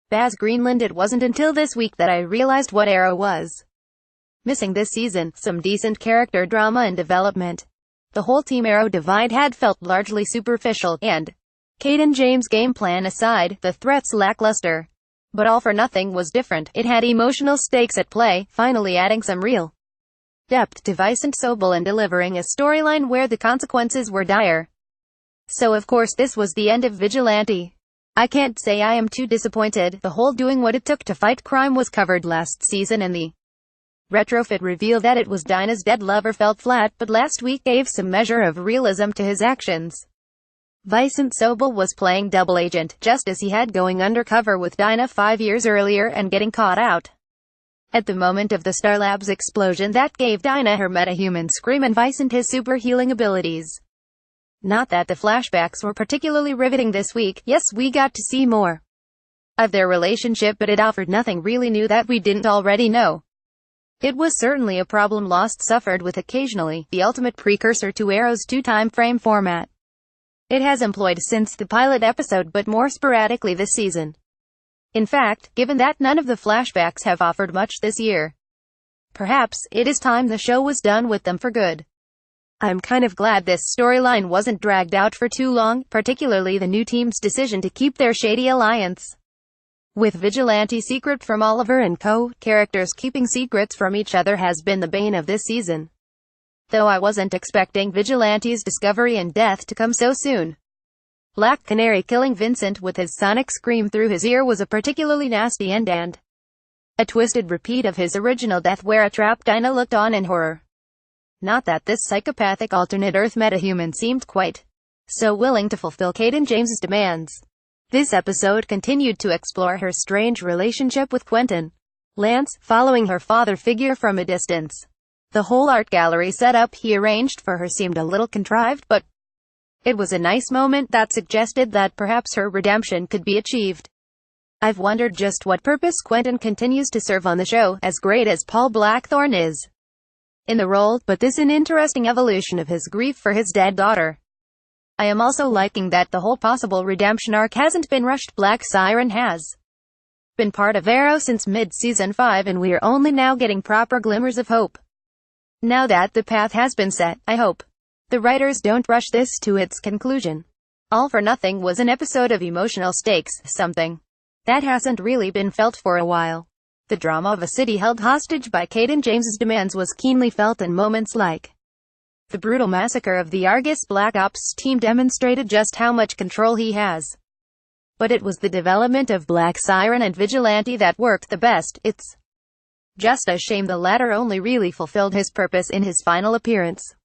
Baz Greenland. It wasn't until this week that I realized what Arrow was missing this season: some decent character drama and development. The whole Team Arrow divide had felt largely superficial, and, Kate and James' game plan aside, the threats lackluster. But All for Nothing was different. It had emotional stakes at play, finally adding some real depth to Vincent Sobel and delivering a storyline where the consequences were dire. So of course this was the end of Vigilante. I can't say I am too disappointed. The whole doing what it took to fight crime was covered last season, and the retrofit reveal that it was Dinah's dead lover felt flat, but last week gave some measure of realism to his actions. Vincent Sobel was playing double agent, just as he had going undercover with Dinah 5 years earlier and getting caught out at the moment of the Star Labs explosion that gave Dinah her metahuman scream and Vincent his super healing abilities. Not that the flashbacks were particularly riveting this week. Yes, we got to see more of their relationship, but it offered nothing really new that we didn't already know. It was certainly a problem Lost suffered with occasionally, the ultimate precursor to Arrow's 2-time frame format. It has employed since the pilot episode, but more sporadically this season. In fact, given that none of the flashbacks have offered much this year, perhaps it is time the show was done with them for good. I'm kind of glad this storyline wasn't dragged out for too long, particularly the new team's decision to keep their shady alliance with Vigilante secret from Oliver and co. Characters keeping secrets from each other has been the bane of this season. Though I wasn't expecting Vigilante's discovery and death to come so soon. Black Canary killing Vincent with his sonic scream through his ear was a particularly nasty end, and a twisted repeat of his original death where a trapped Dinah looked on in horror. Not that this psychopathic alternate Earth metahuman seemed quite so willing to fulfill Kate and James's demands. This episode continued to explore her strange relationship with Quentin Lance, following her father figure from a distance. The whole art gallery setup he arranged for her seemed a little contrived, but it was a nice moment that suggested that perhaps her redemption could be achieved. I've wondered just what purpose Quentin continues to serve on the show, as great as Paul Blackthorne is in the role, but this an interesting evolution of his grief for his dead daughter. I am also liking that the whole possible redemption arc hasn't been rushed. Black Siren has been part of Arrow since mid-season 5, and we're only now getting proper glimmers of hope. Now that the path has been set, I hope the writers don't rush this to its conclusion. All for Nothing was an episode of emotional stakes, something that hasn't really been felt for a while. The drama of a city held hostage by Kate and James's demands was keenly felt, and moments like the brutal massacre of the Argus Black Ops team demonstrated just how much control he has. But it was the development of Black Siren and Vigilante that worked the best. It's just a shame the latter only really fulfilled his purpose in his final appearance.